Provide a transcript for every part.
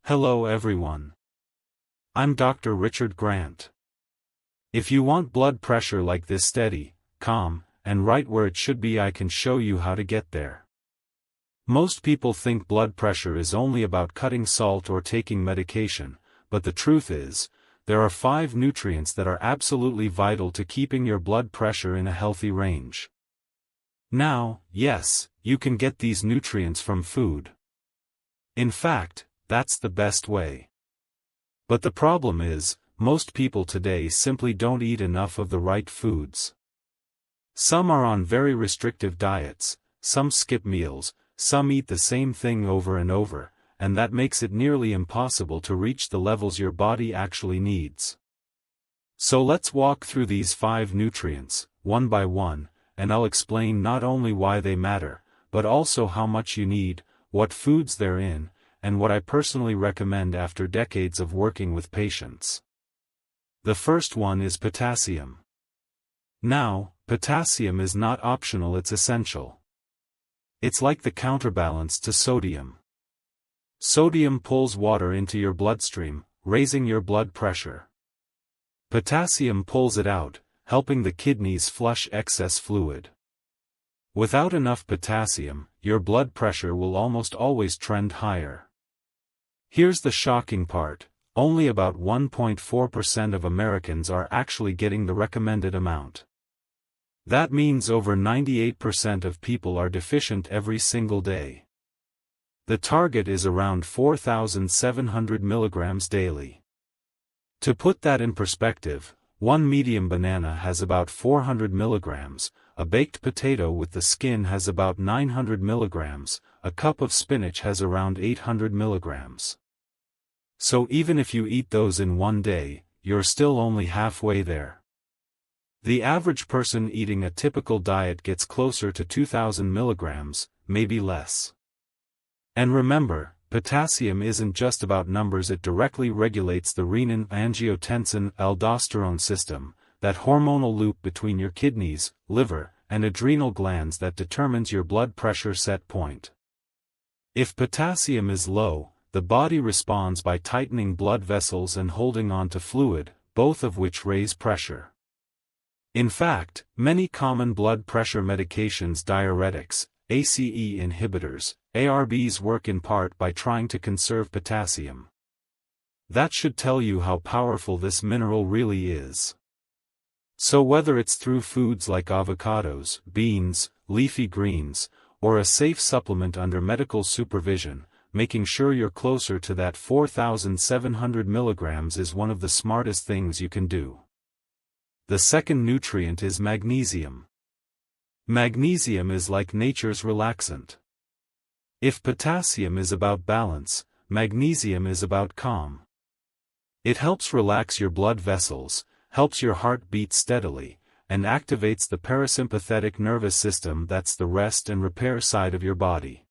Hello everyone. I'm Dr. Richard Grant. If you want blood pressure like this steady, calm, and right where it should be, I can show you how to get there. Most people think blood pressure is only about cutting salt or taking medication, but the truth is, there are 5 nutrients that are absolutely vital to keeping your blood pressure in a healthy range. Now, yes, you can get these nutrients from food. In fact, that's the best way. But the problem is, most people today simply don't eat enough of the right foods. Some are on very restrictive diets, some skip meals, some eat the same thing over and over, and that makes it nearly impossible to reach the levels your body actually needs. So let's walk through these 5 nutrients, one by one, and I'll explain not only why they matter, but also how much you need, what foods they're in, and what I personally recommend after decades of working with patients. The first one is potassium. Now, potassium is not optional, it's essential. It's like the counterbalance to sodium. Sodium pulls water into your bloodstream, raising your blood pressure. Potassium pulls it out, helping the kidneys flush excess fluid. Without enough potassium, your blood pressure will almost always trend higher. Here's the shocking part, only about 1.4% of Americans are actually getting the recommended amount. That means over 98% of people are deficient every single day. The target is around 4,700 milligrams daily. To put that in perspective, one medium banana has about 400 milligrams, a baked potato with the skin has about 900 milligrams, a cup of spinach has around 800 milligrams. So even if you eat those in one day, you're still only halfway there. The average person eating a typical diet gets closer to 2,000 milligrams, maybe less. And remember, potassium isn't just about numbers, it directly regulates the renin-angiotensin-aldosterone system, that hormonal loop between your kidneys, liver, and adrenal glands that determines your blood pressure set point. If potassium is low, the body responds by tightening blood vessels and holding on to fluid, both of which raise pressure. In fact, many common blood pressure medications, diuretics, ACE inhibitors, ARBs, work in part by trying to conserve potassium. That should tell you how powerful this mineral really is. So whether it's through foods like avocados, beans, leafy greens, or a safe supplement under medical supervision, making sure you're closer to that 4,700 milligrams is one of the smartest things you can do. The second nutrient is magnesium. Magnesium is like nature's relaxant. If potassium is about balance, magnesium is about calm. It helps relax your blood vessels, helps your heart beat steadily, and activates the parasympathetic nervous system, that's the rest and repair side of your body.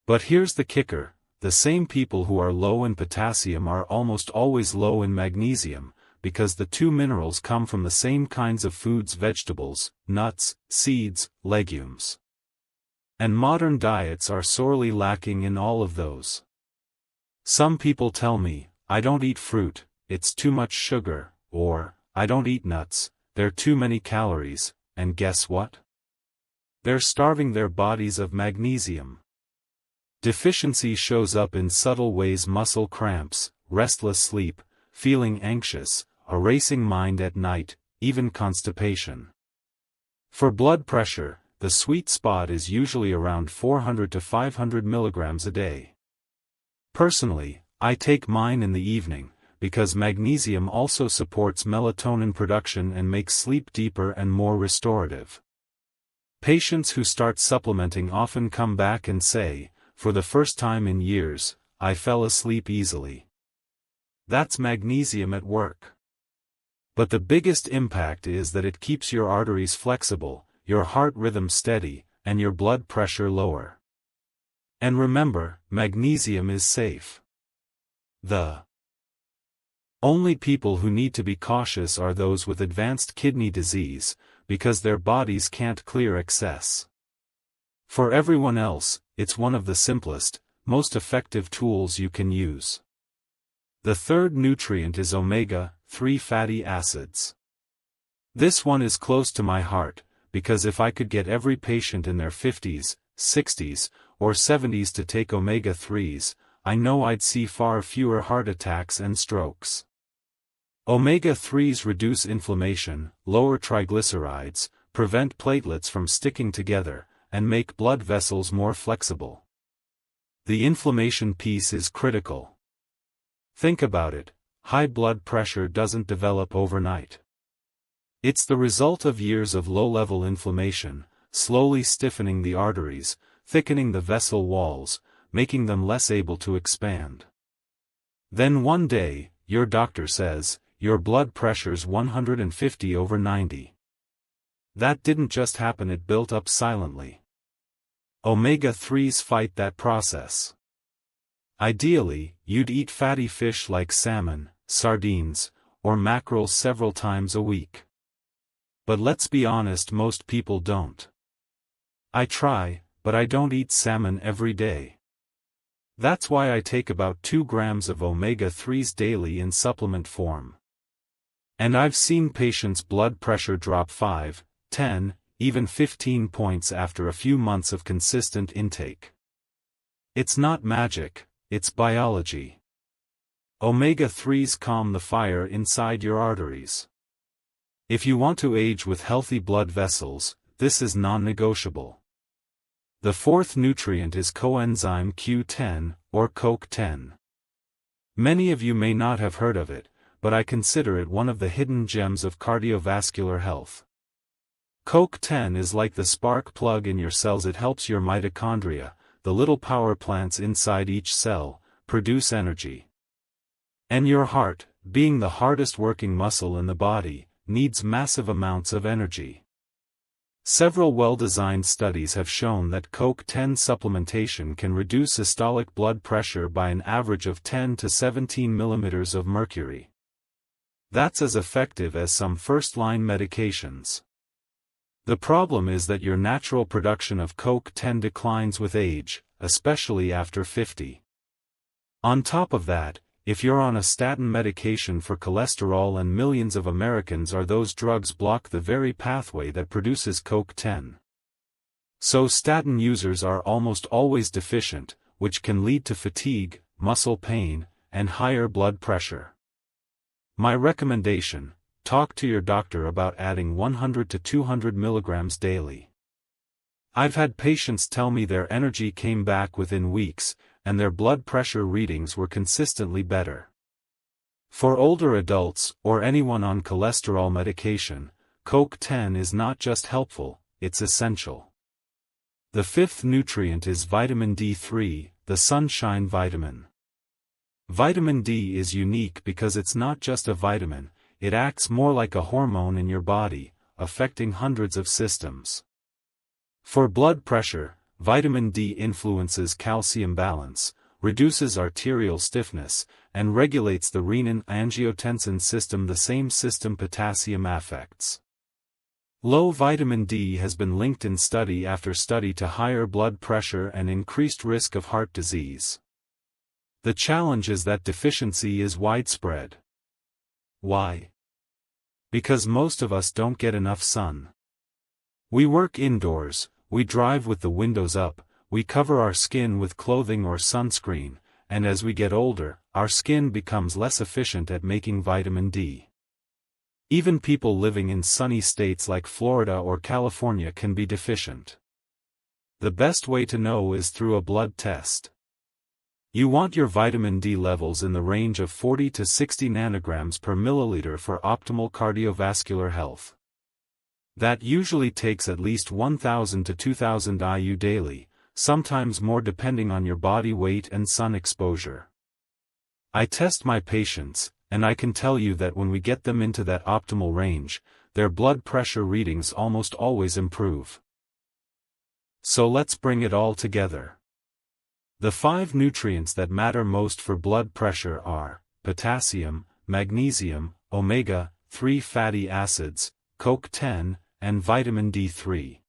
But here's the kicker, the same people who are low in potassium are almost always low in magnesium, because the two minerals come from the same kinds of foods: vegetables, nuts, seeds, legumes. And modern diets are sorely lacking in all of those. Some people tell me, I don't eat fruit, it's too much sugar, or, I don't eat nuts, they're too many calories, and guess what? They're starving their bodies of magnesium. Deficiency shows up in subtle ways: muscle cramps, restless sleep, feeling anxious, a racing mind at night, even constipation. For blood pressure, the sweet spot is usually around 400 to 500 milligrams a day. Personally, I take mine in the evening, because magnesium also supports melatonin production and makes sleep deeper and more restorative. Patients who start supplementing often come back and say, for the first time in years, I fell asleep easily. That's magnesium at work. But the biggest impact is that it keeps your arteries flexible, your heart rhythm steady, and your blood pressure lower. And remember, magnesium is safe. The only people who need to be cautious are those with advanced kidney disease, because their bodies can't clear excess. For everyone else, it's one of the simplest, most effective tools you can use. The third nutrient is omega-3 fatty acids. This one is close to my heart, because if I could get every patient in their 50s, 60s, or 70s to take omega-3s, I know I'd see far fewer heart attacks and strokes. Omega-3s reduce inflammation, lower triglycerides, prevent platelets from sticking together, and make blood vessels more flexible. The inflammation piece is critical. Think about it, high blood pressure doesn't develop overnight. It's the result of years of low-level inflammation, slowly stiffening the arteries, thickening the vessel walls, making them less able to expand. Then one day, your doctor says, your blood pressure's 150/90. That didn't just happen, it built up silently. Omega-3s fight that process. Ideally, you'd eat fatty fish like salmon, sardines, or mackerel several times a week. But let's be honest, most people don't. I try, but I don't eat salmon every day. That's why I take about 2 grams of omega-3s daily in supplement form. And I've seen patients' blood pressure drop 5, 10, even 15 points after a few months of consistent intake. It's not magic, it's biology. Omega-3s calm the fire inside your arteries. If you want to age with healthy blood vessels, this is non-negotiable. The fourth nutrient is coenzyme Q10, or CoQ10. Many of you may not have heard of it, but I consider it one of the hidden gems of cardiovascular health. CoQ10 is like the spark plug in your cells. It helps your mitochondria, the little power plants inside each cell, produce energy. And your heart, being the hardest working muscle in the body, needs massive amounts of energy. Several well-designed studies have shown that CoQ10 supplementation can reduce systolic blood pressure by an average of 10 to 17 millimeters of mercury. That's as effective as some first-line medications. The problem is that your natural production of CoQ10 declines with age, especially after 50. On top of that, if you're on a statin medication for cholesterol, and millions of Americans are, those drugs block the very pathway that produces CoQ10. So statin users are almost always deficient, which can lead to fatigue, muscle pain, and higher blood pressure. My recommendation: talk to your doctor about adding 100 to 200 milligrams daily. I've had patients tell me their energy came back within weeks, and their blood pressure readings were consistently better. For older adults, or anyone on cholesterol medication, CoQ10 is not just helpful, it's essential. The fifth nutrient is vitamin D3, the sunshine vitamin. Vitamin D is unique because it's not just a vitamin, it acts more like a hormone in your body, affecting hundreds of systems. For blood pressure, vitamin D influences calcium balance, reduces arterial stiffness, and regulates the renin-angiotensin system, the same system potassium affects. Low vitamin D has been linked in study after study to higher blood pressure and increased risk of heart disease. The challenge is that deficiency is widespread. Why? Because most of us don't get enough sun. We work indoors, we drive with the windows up, we cover our skin with clothing or sunscreen, and as we get older, our skin becomes less efficient at making vitamin D. Even people living in sunny states like Florida or California can be deficient. The best way to know is through a blood test. You want your vitamin D levels in the range of 40 to 60 nanograms per milliliter for optimal cardiovascular health. That usually takes at least 1,000 to 2,000 IU daily, sometimes more depending on your body weight and sun exposure. I test my patients, and I can tell you that when we get them into that optimal range, their blood pressure readings almost always improve. So let's bring it all together. The 5 nutrients that matter most for blood pressure are potassium, magnesium, omega-3 fatty acids, CoQ10, and vitamin D3.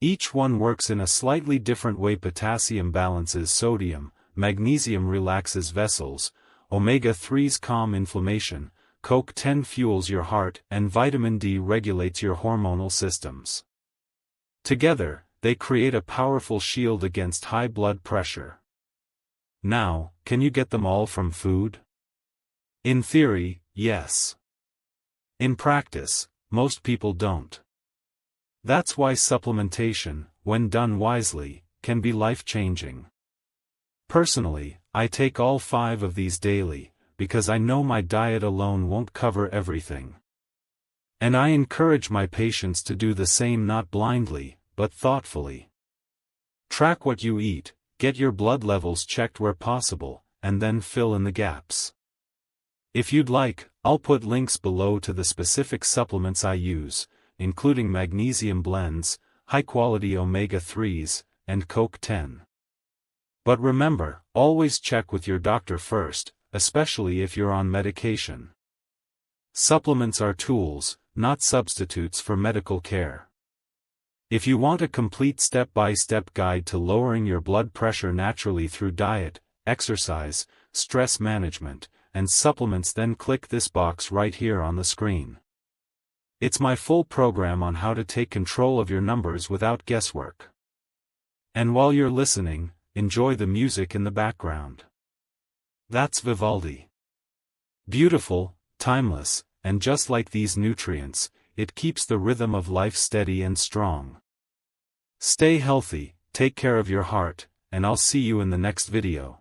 Each one works in a slightly different way. Potassium balances sodium, magnesium relaxes vessels, omega-3s calm inflammation, CoQ10 fuels your heart, and vitamin D regulates your hormonal systems. Together, they create a powerful shield against high blood pressure. Now, can you get them all from food? In theory, yes. In practice, most people don't. That's why supplementation, when done wisely, can be life-changing. Personally, I take all 5 of these daily, because I know my diet alone won't cover everything. And I encourage my patients to do the same, not blindly, but thoughtfully. Track what you eat, get your blood levels checked where possible, and then fill in the gaps. If you'd like, I'll put links below to the specific supplements I use, including magnesium blends, high-quality omega-3s, and CoQ10. But remember, always check with your doctor first, especially if you're on medication. Supplements are tools, not substitutes for medical care. If you want a complete step-by-step guide to lowering your blood pressure naturally through diet, exercise, stress management, and supplements, then click this box right here on the screen. It's my full program on how to take control of your numbers without guesswork. And while you're listening, enjoy the music in the background. That's Vivaldi. Beautiful, timeless, and just like these nutrients, it keeps the rhythm of life steady and strong. Stay healthy, take care of your heart, and I'll see you in the next video.